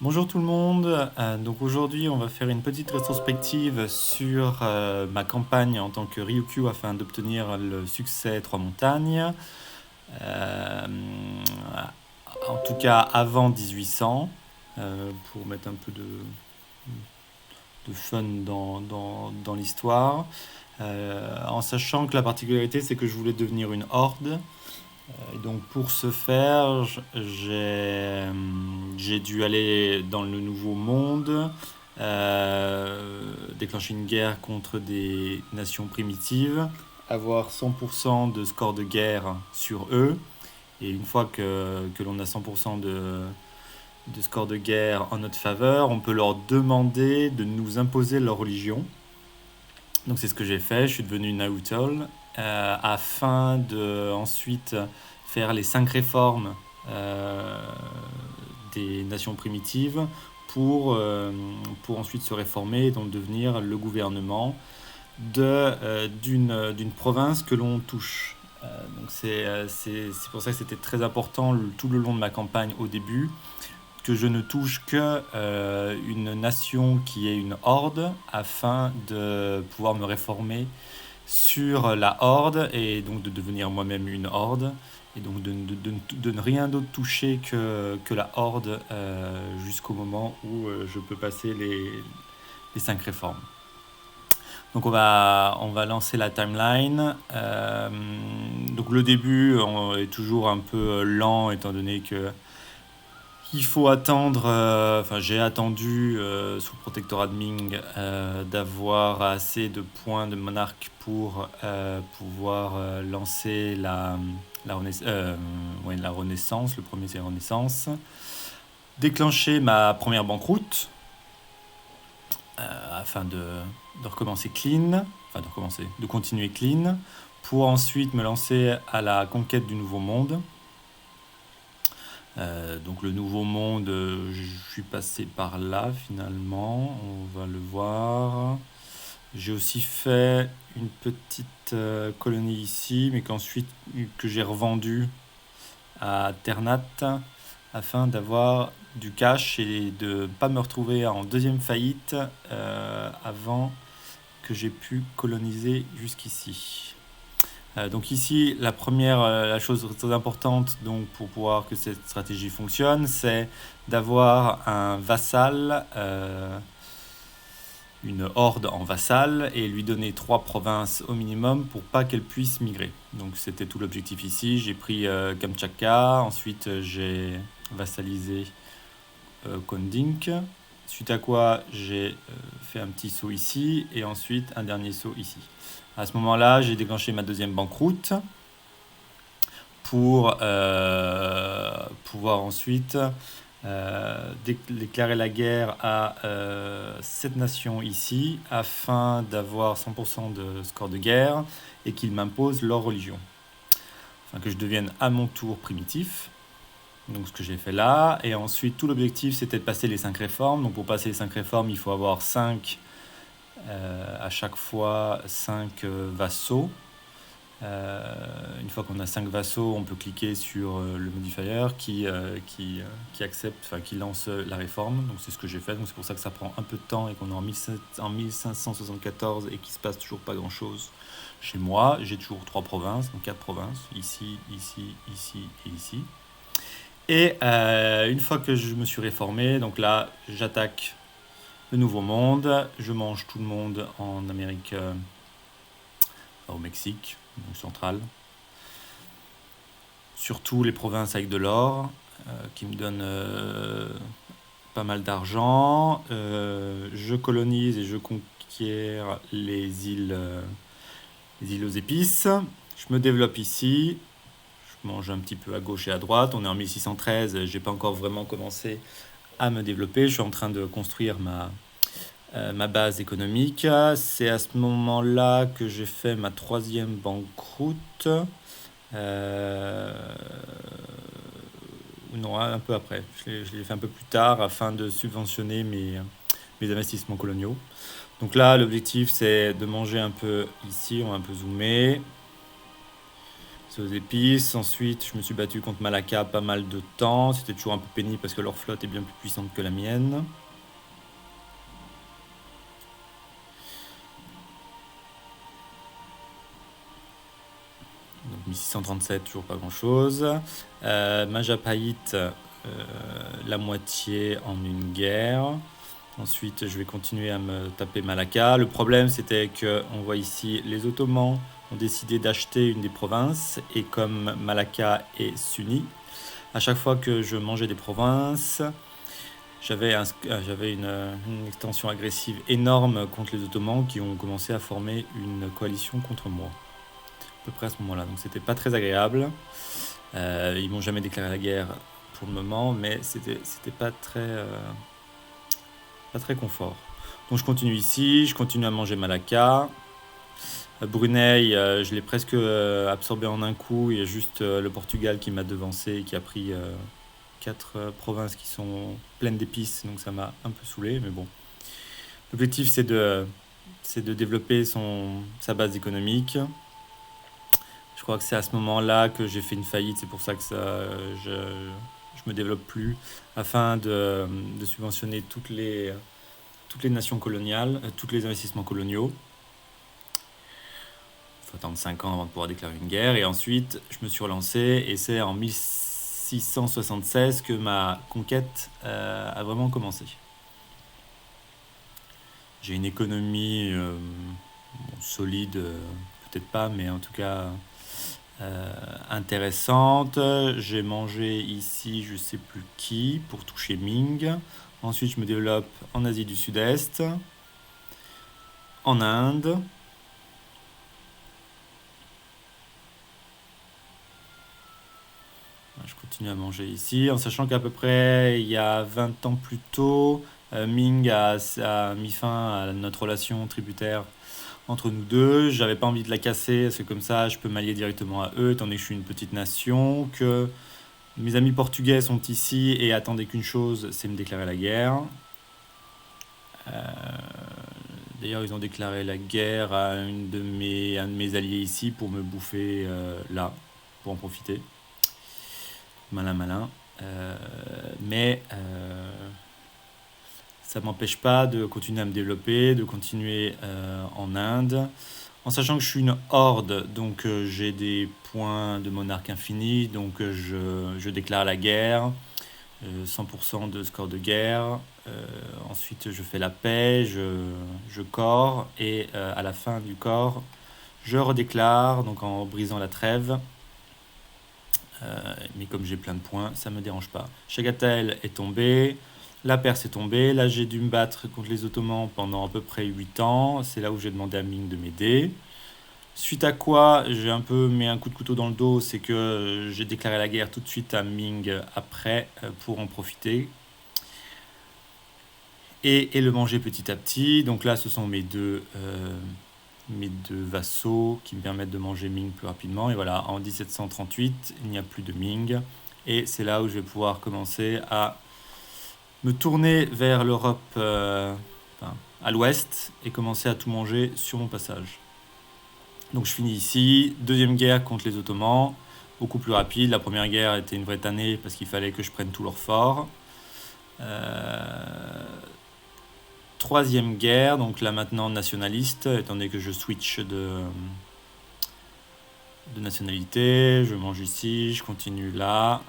Bonjour tout le monde. Donc aujourd'hui, on va faire une petite rétrospective sur ma campagne en tant que Ryukyu afin d'obtenir le succès Trois Montagnes. Euh, En tout cas avant 1800, pour mettre un peu de fun dans l'histoire. En sachant que la particularité, c'est que je voulais devenir une horde. Et donc pour ce faire, j'ai dû aller dans le Nouveau Monde, déclencher une guerre contre des nations primitives, avoir 100% de score de guerre sur eux. Et une fois que l'on a 100% de score de guerre en notre faveur, on peut leur demander de nous imposer leur religion. Donc c'est ce que j'ai fait, je suis devenu Naruto afin de ensuite faire les 5 réformes des nations primitives pour ensuite se réformer et donc devenir le gouvernement d'une province que l'on touche. Donc c'est pour ça que c'était très important tout le long de ma campagne au début que je ne touche que une nation qui est une horde afin de pouvoir me réformer sur la horde et donc de devenir moi-même une horde et donc de ne rien d'autre toucher que la horde jusqu'au moment où je peux passer les 5 réformes. Donc on va lancer la timeline. Donc le début est toujours un peu lent étant donné que il faut attendre, enfin j'ai attendu sous le protectorat de Ming d'avoir assez de points de monarque pour pouvoir lancer ouais, la Renaissance, le premier c'est la Renaissance, déclencher ma première banqueroute afin de recommencer clean, enfin de continuer clean, pour ensuite me lancer à la conquête du Nouveau Monde. Donc le Nouveau Monde, je suis passé par là finalement, on va le voir. J'ai aussi fait une petite colonie ici, mais qu'ensuite que j'ai revendu à Ternat afin d'avoir du cash et de ne pas me retrouver en deuxième faillite avant que j'ai pu coloniser jusqu'ici. Donc ici, la chose très importante donc, pour pouvoir que cette stratégie fonctionne, c'est d'avoir un vassal, une horde en vassal, et lui donner 3 provinces au minimum pour pas qu'elle puisse migrer. Donc c'était tout l'objectif ici. J'ai pris Kamchatka, ensuite j'ai vassalisé Kondink, suite à quoi j'ai fait un petit saut ici, et ensuite un dernier saut ici. À ce moment-là, j'ai déclenché ma deuxième banqueroute pour pouvoir ensuite déclarer la guerre à cette nation ici afin d'avoir 100% de score de guerre et qu'ils m'imposent leur religion. Enfin, que je devienne à mon tour primitif. Donc ce que j'ai fait là. Et ensuite, tout l'objectif, c'était de passer les 5 réformes. Donc pour passer les 5 réformes, il faut avoir à chaque fois 5 vassaux. Une fois qu'on a 5 vassaux, on peut cliquer sur le modifier qui accepte, enfin qui lance la réforme. Donc c'est ce que j'ai fait. Donc c'est pour ça que ça prend un peu de temps et qu'on est en 1574 et qu'il se passe toujours pas grand chose. Chez moi, j'ai toujours 3 provinces, donc 4 provinces, ici, ici, ici et ici. Et une fois que je me suis réformé, donc là, j'attaque le Nouveau Monde, je mange tout le monde en Amérique, au Mexique, donc centrale. Surtout les provinces avec de l'or, qui me donnent pas mal d'argent. Je colonise et je conquiers les îles aux épices. Je me développe ici. Je mange un petit peu à gauche et à droite. On est en 1613, j'ai pas encore vraiment commencé à me développer. Je suis en train de construire ma base économique. C'est à ce moment-là que j'ai fait ma troisième banqueroute. Euh, non, un peu après. Je l'ai fait un peu plus tard afin de subventionner mes investissements coloniaux. Donc là, l'objectif, c'est de manger un peu ici. On va un peu zoomer. C'est aux épices. Ensuite, je me suis battu contre Malacca pas mal de temps. C'était toujours un peu pénible parce que leur flotte est bien plus puissante que la mienne. Donc 1637, toujours pas grand chose. Majapahit, la moitié en une guerre. Ensuite, je vais continuer à me taper Malacca. Le problème, c'était que on voit ici les Ottomans ont décidé d'acheter une des provinces et comme Malacca est sunni, à chaque fois que je mangeais des provinces, j'avais une extension agressive énorme contre les Ottomans qui ont commencé à former une coalition contre moi, à peu près à ce moment-là. Donc c'était pas très agréable. Ils m'ont jamais déclaré la guerre pour le moment, mais c'était pas très confort. Donc je continue ici, je continue à manger Malacca. Brunei, je l'ai presque absorbé en un coup. Il y a juste le Portugal qui m'a devancé et qui a pris 4 provinces qui sont pleines d'épices, donc ça m'a un peu saoulé, mais bon. L'objectif, c'est de développer sa base économique. Je crois que c'est à ce moment-là que j'ai fait une faillite, c'est pour ça que je me développe plus, afin de subventionner toutes les nations coloniales, tous les investissements coloniaux. Il faut attendre 5 ans avant de pouvoir déclarer une guerre. Et ensuite, je me suis relancé et c'est en 1676 que ma conquête a vraiment commencé. J'ai une économie solide, peut-être pas, mais en tout cas intéressante. J'ai mangé ici, je sais plus qui, pour toucher Ming. Ensuite, je me développe en Asie du Sud-Est, en Inde. Je continue à manger ici, en sachant qu'à peu près il y a 20 ans plus tôt, Ming a mis fin à notre relation tributaire entre nous deux. J'avais pas envie de la casser, parce que comme ça, je peux m'allier directement à eux, étant donné que je suis une petite nation, que mes amis portugais sont ici et attendaient qu'une chose, c'est me déclarer la guerre. D'ailleurs, ils ont déclaré la guerre à un de mes alliés ici pour me bouffer là, pour en profiter. Malin, malin. Mais ça ne m'empêche pas de continuer à me développer, de continuer en Inde, en sachant que je suis une horde, donc j'ai des points de monarque infini, donc je déclare la guerre, 100% de score de guerre. Ensuite, je fais la paix, je corps, et à la fin du corps, je redéclare, donc en brisant la trêve. Mais comme j'ai plein de points, ça ne me dérange pas. Chagatal est tombé, la Perse est tombée. Là, j'ai dû me battre contre les Ottomans pendant à peu près 8 ans. C'est là où j'ai demandé à Ming de m'aider. Suite à quoi, j'ai un peu mis un coup de couteau dans le dos, c'est que j'ai déclaré la guerre tout de suite à Ming après pour en profiter et le manger petit à petit. Donc là, ce sont mes deux vassaux qui me permettent de manger Ming plus rapidement. Et voilà, en 1738, il n'y a plus de Ming. Et c'est là où je vais pouvoir commencer à me tourner vers l'Europe enfin, à l'ouest et commencer à tout manger sur mon passage. Donc je finis ici. Deuxième guerre contre les Ottomans, beaucoup plus rapide. La première guerre était une vraie tannée parce qu'il fallait que je prenne tout leur fort. Troisième guerre, donc là maintenant nationaliste, étant donné que je switch de nationalité. Je mange ici, je continue là.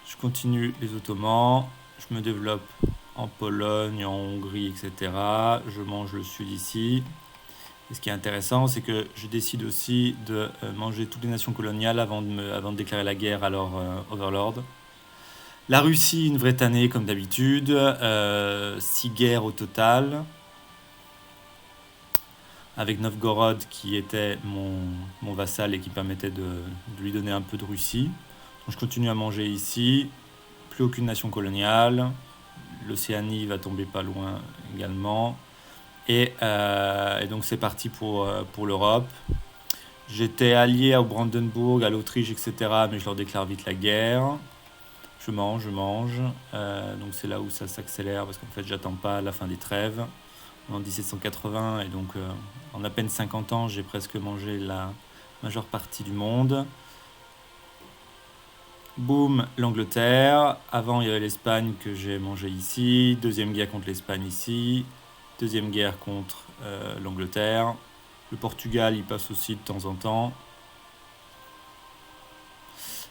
Je continue les Ottomans, je me développe en Pologne, en Hongrie, etc. Je mange le sud ici. Et ce qui est intéressant, c'est que je décide aussi de manger toutes les nations coloniales avant de déclarer la guerre à leur overlord. La Russie, une vraie tannée comme d'habitude. 6 guerres au total. Avec Novgorod qui était mon vassal et qui permettait de lui donner un peu de Russie. Donc je continue à manger ici. Plus aucune nation coloniale. L'Océanie va tomber pas loin également. Et donc c'est parti pour l'Europe. J'étais allié au Brandenburg, à l'Autriche, etc. Mais je leur déclare vite la guerre. Je mange. Donc c'est là où ça s'accélère parce qu'en fait j'attends pas la fin des trêves. En 1780 et donc en à peine 50 ans j'ai presque mangé majeure partie du monde. Boum, l'Angleterre. Avant, il y avait l'Espagne que j'ai mangé ici. Deuxième guerre contre l'Espagne ici. Deuxième guerre contre l'Angleterre. Le Portugal, il passe aussi de temps en temps.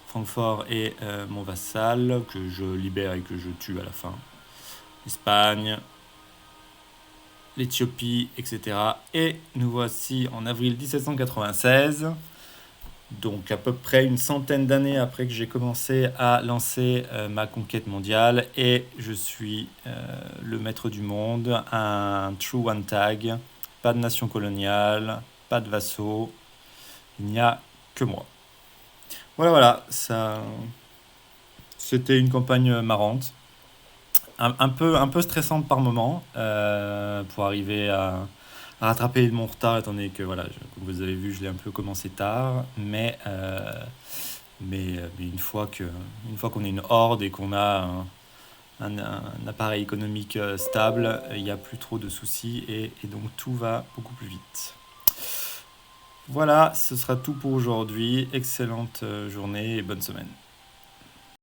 Francfort est mon vassal que je libère et que je tue à la fin. L'Espagne, l'Éthiopie, etc. Et nous voici en avril 1796. Donc à peu près une centaine d'années après que j'ai commencé à lancer ma conquête mondiale, et je suis le maître du monde, un true one tag, pas de nation coloniale, pas de vassaux, il n'y a que moi. Voilà, voilà, ça, c'était une campagne marrante, un peu stressante par moment, pour arriver à rattraper mon retard, étant donné que, voilà, comme vous avez vu, je l'ai un peu commencé tard, mais une fois qu'on est une horde et qu'on a un appareil économique stable, il n'y a plus trop de soucis, et donc tout va beaucoup plus vite. Voilà, ce sera tout pour aujourd'hui. Excellente journée et bonne semaine.